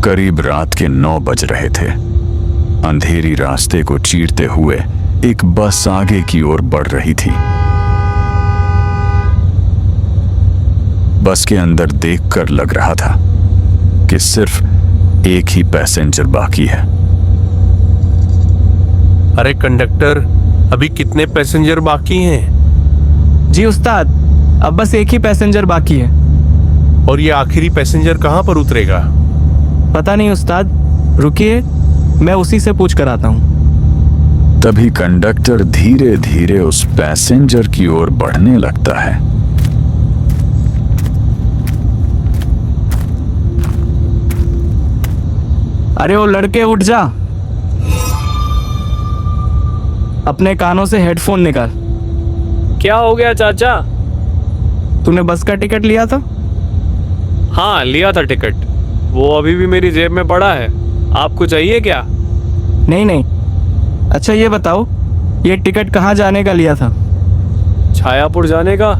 करीब रात के 9 बज रहे थे। अंधेरी रास्ते को चीरते हुए एक बस आगे की ओर बढ़ रही थी। बस के अंदर देखकर लग रहा था कि सिर्फ एक ही पैसेंजर बाकी है। अरे कंडक्टर, अभी कितने पैसेंजर बाकी हैं? जी उस्ताद, अब बस एक ही पैसेंजर बाकी है। और ये आखिरी पैसेंजर कहाँ पर उतरेगा? पता नहीं उस्ताद, रुकिए मैं उसी से पूछ कर आता हूँ। तभी कंडक्टर धीरे धीरे उस पैसेंजर की ओर बढ़ने लगता है। अरे ओ लड़के, उठ जा, अपने कानों से हेडफोन निकाल। क्या हो गया चाचा? तूने बस का टिकट लिया था? हाँ लिया था टिकट, वो अभी भी मेरी जेब में पड़ा है। आपको चाहिए क्या? नहीं नहीं। अच्छा ये बताओ, ये टिकट कहाँ जाने का लिया था? छायापुर जाने का।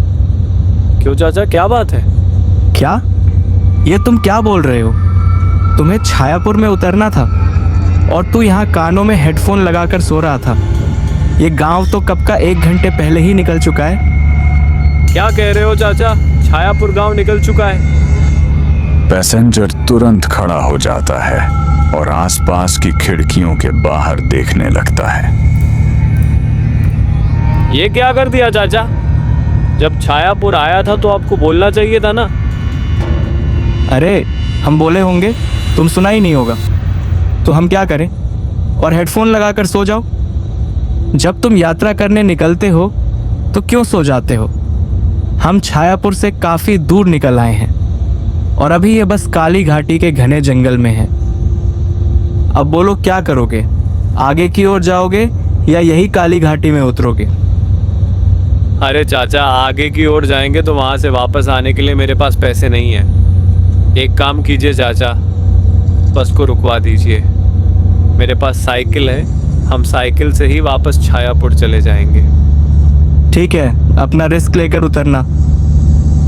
क्यों चाचा, क्या बात है? क्या? ये तुम क्या बोल रहे हो? तुम्हें छायापुर में उतरना था और तू यहाँ कानों में हेडफोन लगाकर सो रहा था। ये गांव तो कब का 1 घंटे पहले ही निकल चुका है। क्या कह रहे हो चाचा? छायापुर गांव निकल चुका है? पैसेंजर तुरंत खड़ा हो जाता है और आसपास की खिड़कियों के बाहर देखने लगता है। ये क्या कर दिया चाचा? जब छायापुर आया था तो आपको बोलना चाहिए था ना। अरे हम बोले होंगे, तुम सुना ही नहीं होगा, तो हम क्या करें? और हेडफोन लगाकर सो जाओ। जब तुम यात्रा करने निकलते हो तो क्यों सो जाते हो? हम छायापुर से काफ़ी दूर निकल आए हैं और अभी ये बस काली घाटी के घने जंगल में है। अब बोलो क्या करोगे? आगे की ओर जाओगे या यही काली घाटी में उतरोगे? अरे चाचा, आगे की ओर जाएंगे तो वहां से वापस आने के लिए मेरे पास पैसे नहीं है। एक काम कीजिए चाचा, बस को रुकवा दीजिए। मेरे पास साइकिल है, हम साइकिल से ही वापस छायापुर चले जाएंगे। ठीक है, अपना रिस्क लेकर उतरना,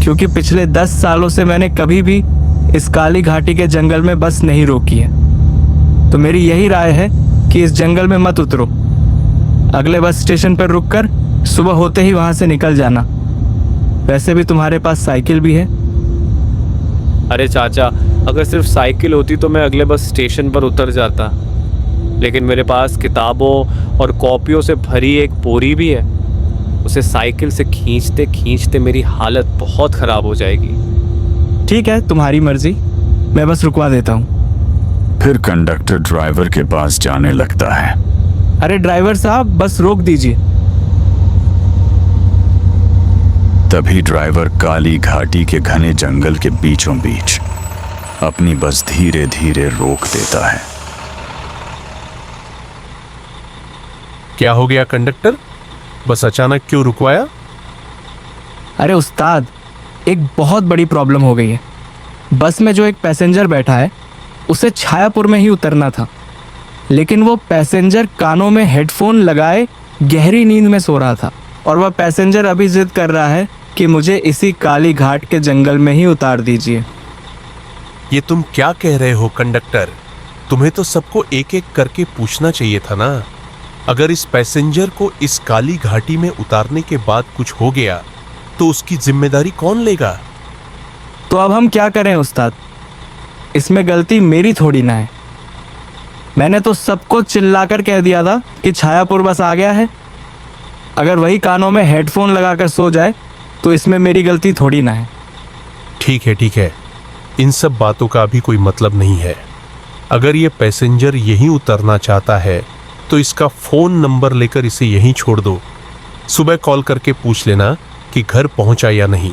क्योंकि पिछले 10 सालों से मैंने कभी भी इस काली घाटी के जंगल में बस नहीं रोकी है। तो मेरी यही राय है कि इस जंगल में मत उतरो। अगले बस स्टेशन पर रुककर सुबह होते ही वहां से निकल जाना। वैसे भी तुम्हारे पास साइकिल भी है। अरे चाचा, अगर सिर्फ साइकिल होती तो मैं अगले बस स्टेशन पर उतर जाता, लेकिन मेरे पास किताबों और कॉपियों से भरी एक बोरी भी है। उसे साइकिल से खींचते खींचते मेरी हालत बहुत ख़राब हो जाएगी। ठीक है, तुम्हारी मर्जी, मैं बस रुकवा देता हूँ। फिर कंडक्टर ड्राइवर के पास जाने लगता है। अरे ड्राइवर साहब, बस रोक दीजिए। तभी ड्राइवर काली घाटी के घने जंगल के बीचों बीच अपनी बस धीरे धीरे रोक देता है। क्या हो गया कंडक्टर, बस अचानक क्यों रुकवाया? अरे उस्ताद, एक बहुत बड़ी प्रॉब्लम हो गई है। बस में जो एक पैसेंजर बैठा है उसे छायापुर में ही उतरना था, लेकिन वो पैसेंजर कानों में हेडफोन लगाए गहरी नींद में सो रहा था। और वह पैसेंजर अभी जिद कर रहा है कि मुझे इसी काली घाट के जंगल में ही उतार दीजिए। ये तुम क्या कह रहे हो कंडक्टर? तुम्हें तो सबको एक एक करके पूछना चाहिए था ना। अगर इस पैसेंजर को इस काली घाटी में उतारने के बाद कुछ हो गया तो उसकी जिम्मेदारी कौन लेगा? तो अब हम क्या करें उस्ताद? इसमें गलती मेरी थोड़ी ना है। मैंने तो सबको चिल्लाकर कह दिया था कि छायापुर बस आ गया है। अगर वही कानों में हेडफोन लगाकर सो जाए तो इसमें मेरी गलती थोड़ी ना है। ठीक है, इन सब बातों का अभी कोई मतलब नहीं है। अगर ये पैसेंजर यहीं उतरना चाहता है तो इसका फोन नंबर लेकर इसे यहीं छोड़ दो। सुबह कॉल करके पूछ लेना कि घर पहुंचा या नहीं।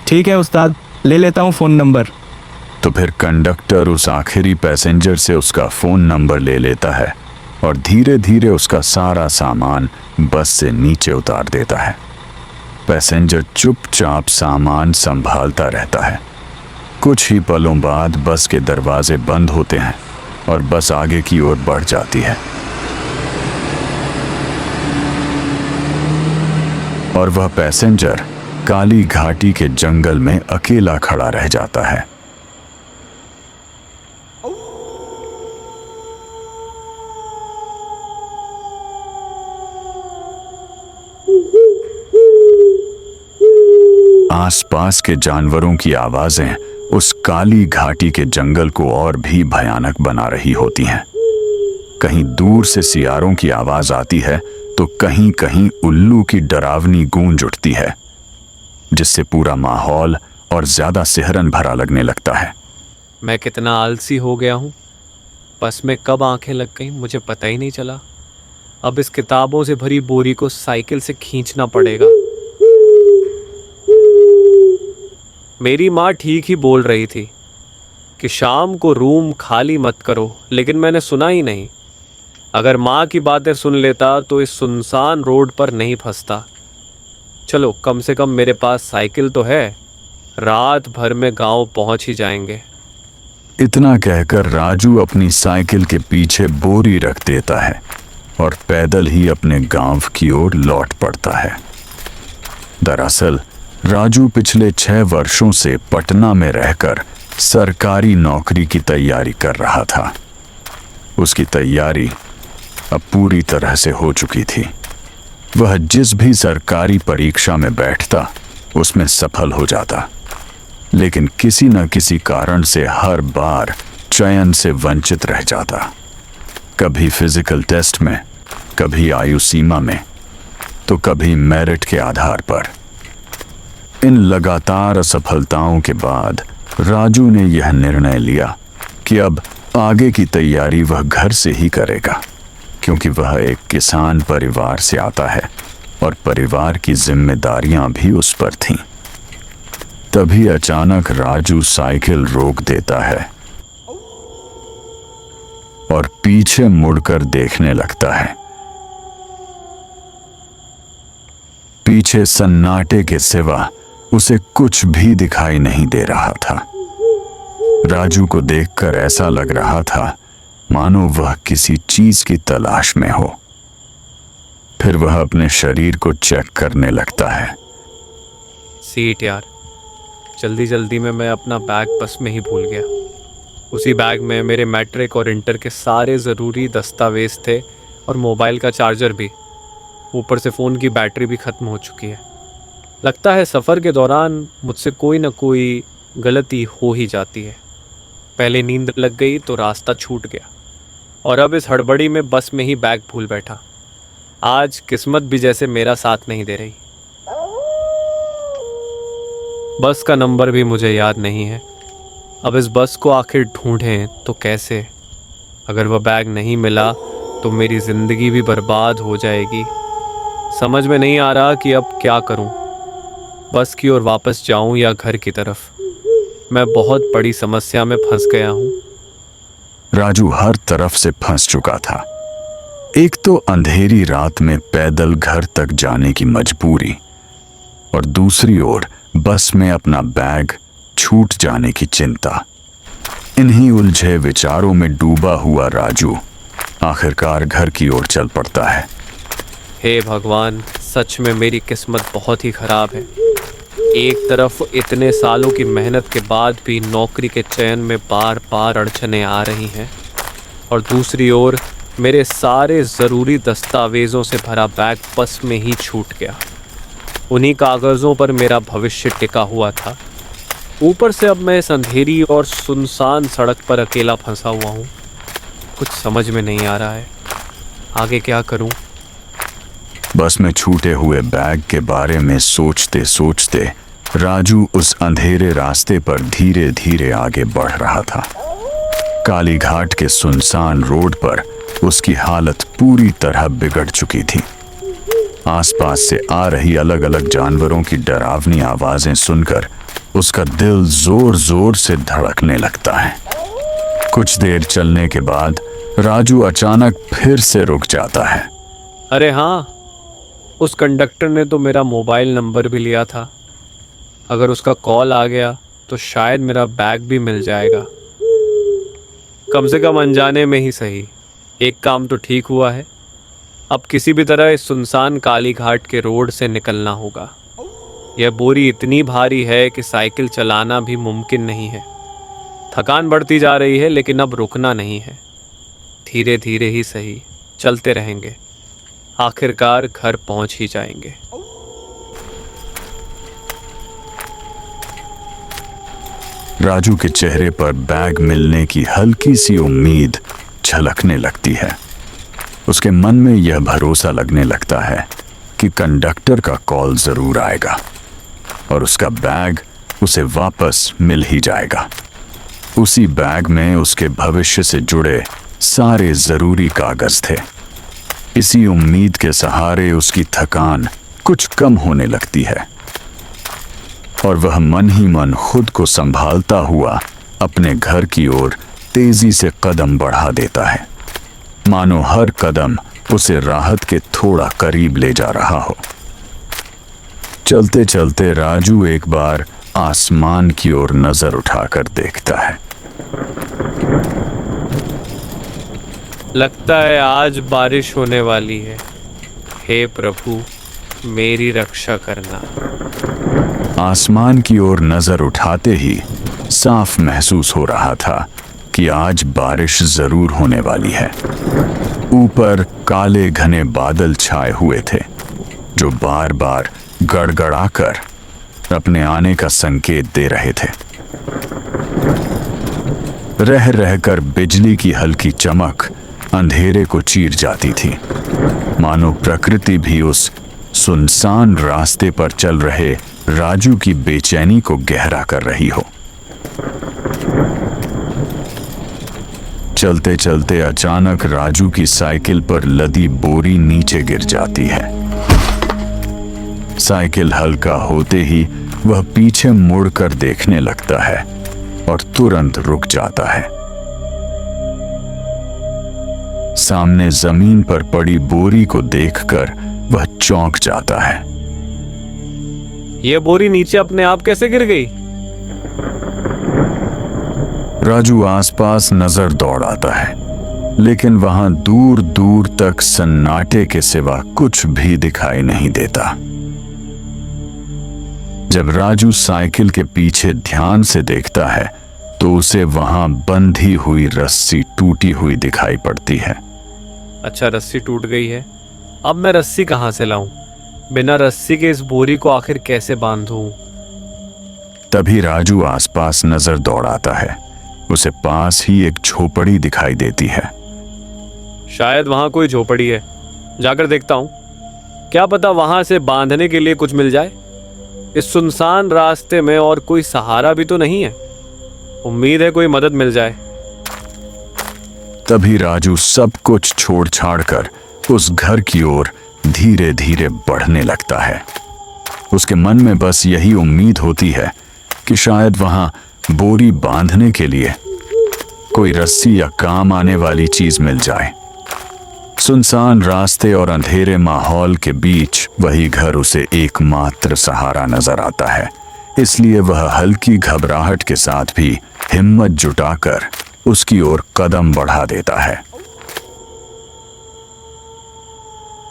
ठीक है उस्ताद, ले लेता हूँ फ़ोन नंबर। तो फिर कंडक्टर उस आखिरी पैसेंजर से उसका फोन नंबर ले लेता है और धीरे धीरे उसका सारा सामान बस से नीचे उतार देता है। पैसेंजर चुपचाप सामान संभालता रहता है। कुछ ही पलों बाद बस के दरवाजे बंद होते हैं और बस आगे की ओर बढ़ जाती है। और वह पैसेंजर काली घाटी के जंगल में अकेला खड़ा रह जाता है। आसपास के जानवरों की आवाजें उस काली घाटी के जंगल को और भी भयानक बना रही होती हैं। कहीं दूर से सियारों की आवाज आती है तो कहीं कहीं उल्लू की डरावनी गूंज उठती है, जिससे पूरा माहौल और ज्यादा सिहरन भरा लगने लगता है। मैं कितना आलसी हो गया हूँ। बस में कब आंखें लग गई मुझे पता ही नहीं चला। अब इस किताबों से भरी बोरी को साइकिल से खींचना पड़ेगा। मेरी माँ ठीक ही बोल रही थी कि शाम को रूम खाली मत करो, लेकिन मैंने सुना ही नहीं। अगर माँ की बातें सुन लेता तो इस सुनसान रोड पर नहीं फंसता। चलो, कम से कम मेरे पास साइकिल तो है। रात भर में गांव पहुंच ही जाएंगे। इतना कहकर राजू अपनी साइकिल के पीछे बोरी रख देता है और पैदल ही अपने गांव की ओर लौट पड़ता है। दरअसल राजू पिछले 6 वर्षों से पटना में रहकर सरकारी नौकरी की तैयारी कर रहा था। उसकी तैयारी अब पूरी तरह से हो चुकी थी। वह जिस भी सरकारी परीक्षा में बैठता उसमें सफल हो जाता, लेकिन किसी न किसी कारण से हर बार चयन से वंचित रह जाता। कभी फिजिकल टेस्ट में, कभी आयु सीमा में, तो कभी मेरिट के आधार पर। इन लगातार असफलताओं के बाद राजू ने यह निर्णय लिया कि अब आगे की तैयारी वह घर से ही करेगा, क्योंकि वह एक किसान परिवार से आता है और परिवार की जिम्मेदारियां भी उस पर थीं। तभी अचानक राजू साइकिल रोक देता है और पीछे मुड़कर देखने लगता है। पीछे सन्नाटे के सिवा उसे कुछ भी दिखाई नहीं दे रहा था। राजू को देखकर ऐसा लग रहा था मानो वह किसी चीज की तलाश में हो। फिर वह अपने शरीर को चेक करने लगता है। सीट यार, जल्दी जल्दी में मैं अपना बैग बस में ही भूल गया। उसी बैग में मेरे मैट्रिक और इंटर के सारे ज़रूरी दस्तावेज थे और मोबाइल का चार्जर भी। ऊपर से फ़ोन की बैटरी भी ख़त्म हो चुकी है। लगता है सफ़र के दौरान मुझसे कोई ना कोई गलती हो ही जाती है। पहले नींद लग गई तो रास्ता छूट गया, और अब इस हड़बड़ी में बस में ही बैग भूल बैठा। आज किस्मत भी जैसे मेरा साथ नहीं दे रही। बस का नंबर भी मुझे याद नहीं है। अब इस बस को आखिर ढूंढें तो कैसे? अगर वह बैग नहीं मिला तो मेरी ज़िंदगी भी बर्बाद हो जाएगी। समझ में नहीं आ रहा कि अब क्या करूं। बस की ओर वापस जाऊं या घर की तरफ। मैं बहुत बड़ी समस्या में फंस गया हूं। राजू हर तरफ से फंस चुका था। एक तो अंधेरी रात में पैदल घर तक जाने की मजबूरी, और दूसरी ओर बस में अपना बैग छूट जाने की चिंता। इन्हीं उलझे विचारों में डूबा हुआ राजू आखिरकार घर की ओर चल पड़ता है। हे भगवान, सच में मेरी किस्मत बहुत ही खराब है। एक तरफ इतने सालों की मेहनत के बाद भी नौकरी के चयन में बार बार अड़चनें आ रही हैं, और दूसरी ओर मेरे सारे ज़रूरी दस्तावेज़ों से भरा बैग बस में ही छूट गया। उन्हीं कागज़ों पर मेरा भविष्य टिका हुआ था। ऊपर से अब मैं इस अंधेरी और सुनसान सड़क पर अकेला फंसा हुआ हूँ। कुछ समझ में नहीं आ रहा है, आगे क्या करूँ। बस में छूटे हुए बैग के बारे में सोचते सोचते राजू उस अंधेरे रास्ते पर धीरे धीरे आगे बढ़ रहा था। काली घाट के सुनसान रोड पर उसकी हालत पूरी तरह बिगड़ चुकी थी। आसपास से आ रही अलग अलग जानवरों की डरावनी आवाजें सुनकर उसका दिल जोर जोर से धड़कने लगता है। कुछ देर चलने के बाद राजू अचानक फिर से रुक जाता है। अरे हाँ, उस कंडक्टर ने तो मेरा मोबाइल नंबर भी लिया था। अगर उसका कॉल आ गया तो शायद मेरा बैग भी मिल जाएगा। कम से कम अनजाने में ही सही, एक काम तो ठीक हुआ है। अब किसी भी तरह इस सुनसान काली घाट के रोड से निकलना होगा। यह बोरी इतनी भारी है कि साइकिल चलाना भी मुमकिन नहीं है। थकान बढ़ती जा रही है, लेकिन अब रुकना नहीं है। धीरे धीरे ही सही, चलते रहेंगे। आखिरकार घर पहुंच ही जाएंगे। राजू के चेहरे पर बैग मिलने की हल्की सी उम्मीद झलकने लगती है। उसके मन में यह भरोसा लगने लगता है कि कंडक्टर का कॉल जरूर आएगा और उसका बैग उसे वापस मिल ही जाएगा। उसी बैग में उसके भविष्य से जुड़े सारे जरूरी कागज थे। इसी उम्मीद के सहारे उसकी थकान कुछ कम होने लगती है और वह मन ही मन खुद को संभालता हुआ अपने घर की ओर तेजी से कदम बढ़ा देता है, मानो हर कदम उसे राहत के थोड़ा करीब ले जा रहा हो। चलते चलते राजू एक बार आसमान की ओर नजर उठाकर देखता है। लगता है आज बारिश होने वाली है। हे प्रभु, मेरी रक्षा करना। आसमान की ओर नजर उठाते ही साफ महसूस हो रहा था कि आज बारिश जरूर होने वाली है। ऊपर काले घने बादल छाए हुए थे जो बार बार गड़गड़ाकर अपने आने का संकेत दे रहे थे। रह रहकर बिजली की हल्की चमक अंधेरे को चीर जाती थी, मानो प्रकृति भी उस सुनसान रास्ते पर चल रहे राजू की बेचैनी को गहरा कर रही हो। चलते चलते अचानक राजू की साइकिल पर लदी बोरी नीचे गिर जाती है। साइकिल हल्का होते ही वह पीछे मुड़कर देखने लगता है और तुरंत रुक जाता है। सामने जमीन पर पड़ी बोरी को देखकर वह चौंक जाता है। यह बोरी नीचे अपने आप कैसे गिर गई? राजू आसपास नजर दौड़ाता है, लेकिन वहां दूर दूर तक सन्नाटे के सिवा कुछ भी दिखाई नहीं देता। जब राजू साइकिल के पीछे ध्यान से देखता है तो उसे वहां बंधी हुई रस्सी टूटी हुई दिखाई पड़ती है। अच्छा, रस्सी टूट गई है। अब मैं रस्सी कहां से लाऊं? बिना रस्सी के इस बोरी को आखिर कैसे बांधूं? तभी राजू आसपास नजर दौड़ाता है। उसे पास ही एक झोपड़ी दिखाई देती है। शायद वहां कोई झोपड़ी है, जाकर देखता हूं। क्या पता वहां से बांधने के लिए कुछ मिल जाए। इस सुनसान रास्ते में और कोई सहारा भी तो नहीं है। उम्मीद है कोई मदद मिल जाए। तभी राजू सब कुछ छोड़ छाड़ कर उस घर की ओर धीरे धीरे बढ़ने लगता है। उसके मन में बस यही उम्मीद होती है कि शायद वहां बोरी बांधने के लिए कोई रस्सी या काम आने वाली चीज मिल जाए। सुनसान रास्ते और अंधेरे माहौल के बीच वही घर उसे एकमात्र सहारा नजर आता है, इसलिए वह हल्की घबराहट के साथ भी हिम्मत जुटाकर उसकी ओर कदम बढ़ा देता है।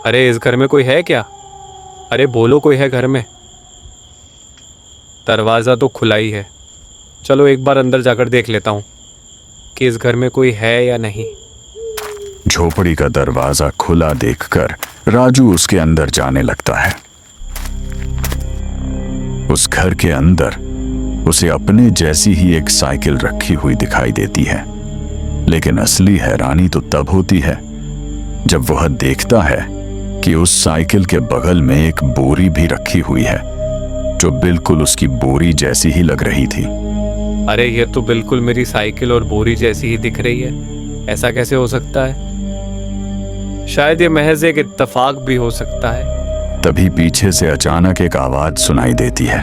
अरे, इस घर में कोई है क्या? अरे बोलो, कोई है घर में? दरवाजा तो खुला ही है। चलो एक बार अंदर जाकर देख लेता हूं कि इस घर में कोई है या नहीं। झोपड़ी का दरवाजा खुला देखकर राजू उसके अंदर जाने लगता है। उस घर के अंदर उसे अपने जैसी ही एक साइकिल रखी हुई दिखाई देती है, लेकिन असली हैरानी तो तब होती है जब वह देखता है कि उस साइकिल के बगल में एक बोरी भी रखी हुई है जो बिल्कुल उसकी बोरी जैसी ही लग रही थी। अरे, ये तो बिल्कुल मेरी साइकिल और बोरी जैसी ही दिख रही है। ऐसा कैसे हो सकता है? शायद ये महज एक इत्तेफाक भी हो सकता है। तभी पीछे से अचानक एक आवाज सुनाई देती है।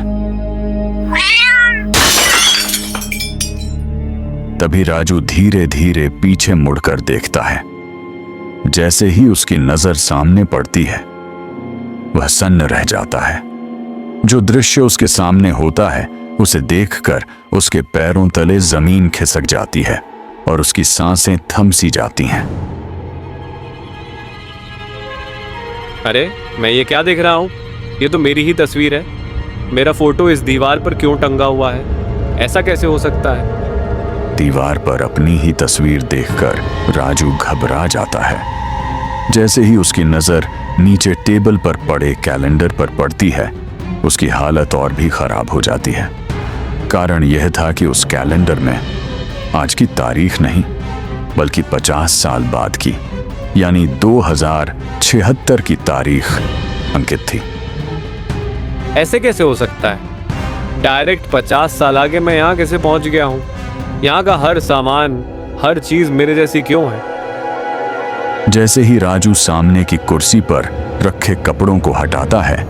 तभी राजू धीरे धीरे पीछे मुड़कर देखता है। जैसे ही उसकी नजर सामने पड़ती है, वह सन्न रह जाता है। जो दृश्य उसके सामने होता है उसे देखकर उसके पैरों तले जमीन खिसक जाती है और उसकी सांसें थम सी जाती हैं। अरे, मैं ये क्या देख रहा हूँ? ये तो मेरी ही तस्वीर है। मेरा फोटो इस दीवार पर क्यों टंगा हुआ है? ऐसा कैसे हो सकता है? दीवार पर अपनी ही तस्वीर देखकर राजू घबरा जाता है। जैसे ही उसकी नजर नीचे टेबल पर पड़े कैलेंडर पर पड़ती है, उसकी हालत और भी खराब हो जाती है। कारण यह था कि उस कैलेंडर में आज की तारीख नहीं बल्कि 50 साल बाद की यानी 2076 की तारीख अंकित थी। ऐसे कैसे हो सकता है? डायरेक्ट 50 साल आगे मैं यहाँ कैसे पहुँच गया हूँ? यहाँ का हर सामान, हर चीज मेरे जैसी क्यों है? जैसे ही राजू सामने की कुर्सी पर रखे कपड़ों को हटाता है,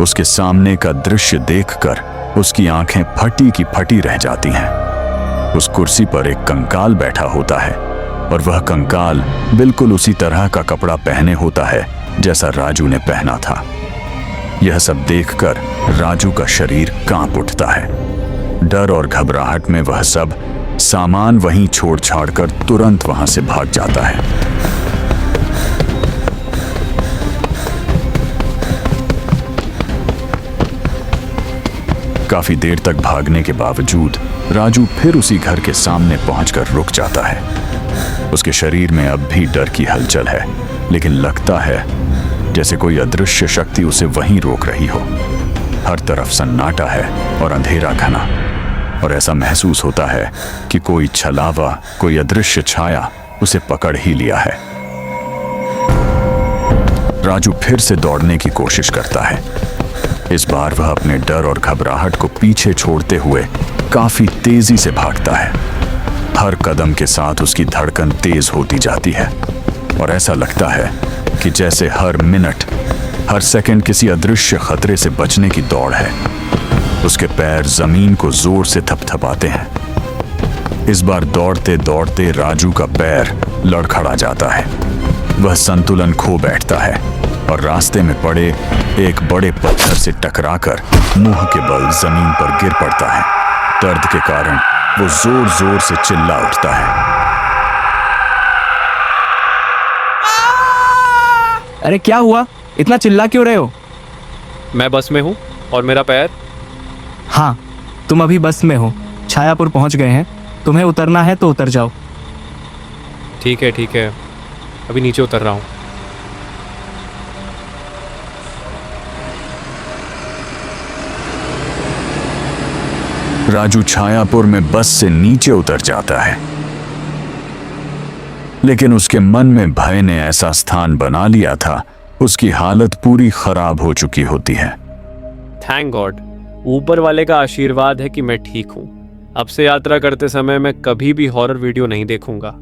उसके सामने का दृश्य देखकर उसकी आंखें फटी की फटी रह जाती हैं। उस कुर्सी पर एक कंकाल बैठा होता है और वह कंकाल बिल्कुल उसी तरह का कपड़ा पहने होता है जैसा राजू ने पहना था। यह सब देखकर राजू का शरीर कांप उठता है। डर और घबराहट में वह सब सामान वहीं छोड़ छाड़ कर तुरंत वहां से भाग जाता है। काफी देर तक भागने के बावजूद राजू फिर उसी घर के सामने पहुंचकर रुक जाता है। उसके शरीर में अब भी डर की हलचल है, लेकिन लगता है जैसे कोई अदृश्य शक्ति उसे वहीं रोक रही हो। हर तरफ सन्नाटा है और अंधेरा घना, और ऐसा महसूस होता है कि कोई छलावा, कोई अदृश्य छाया उसे पकड़ ही लिया है। राजू फिर से दौड़ने की कोशिश करता है। इस बार वह अपने डर और घबराहट को पीछे छोड़ते हुए काफी तेजी से भागता है। हर कदम के साथ उसकी धड़कन तेज होती जाती है और ऐसा लगता है कि जैसे हर मिनट, हर सेकंड किसी अदृश्य खतरे से बचने की दौड़ है। उसके पैर जमीन को जोर से थपथपाते हैं। इस बार दौड़ते दौड़ते राजू का पैर लड़खड़ा जाता है। वह संतुलन खो बैठता है और रास्ते में पड़े एक बड़े पत्थर से टकराकर मुंह के बल जमीन पर गिर पड़ता है। दर्द के कारण वो जोर जोर से चिल्ला उठता है। अरे क्या हुआ? इतना चिल्ला क्यों रहे हो? मैं बस में हूँ और मेरा पैर। हाँ, तुम अभी बस में हो, छायापुर पहुंच गए हैं। तुम्हें उतरना है तो उतर जाओ। ठीक है, अभी नीचे उतर रहा हूँ। राजू छायापुर में बस से नीचे उतर जाता है, लेकिन उसके मन में भय ने ऐसा स्थान बना लिया था, उसकी हालत पूरी खराब हो चुकी होती है। थैंक गॉड, ऊपर वाले का आशीर्वाद है कि मैं ठीक हूँ। अब से यात्रा करते समय मैं कभी भी हॉरर वीडियो नहीं देखूंगा।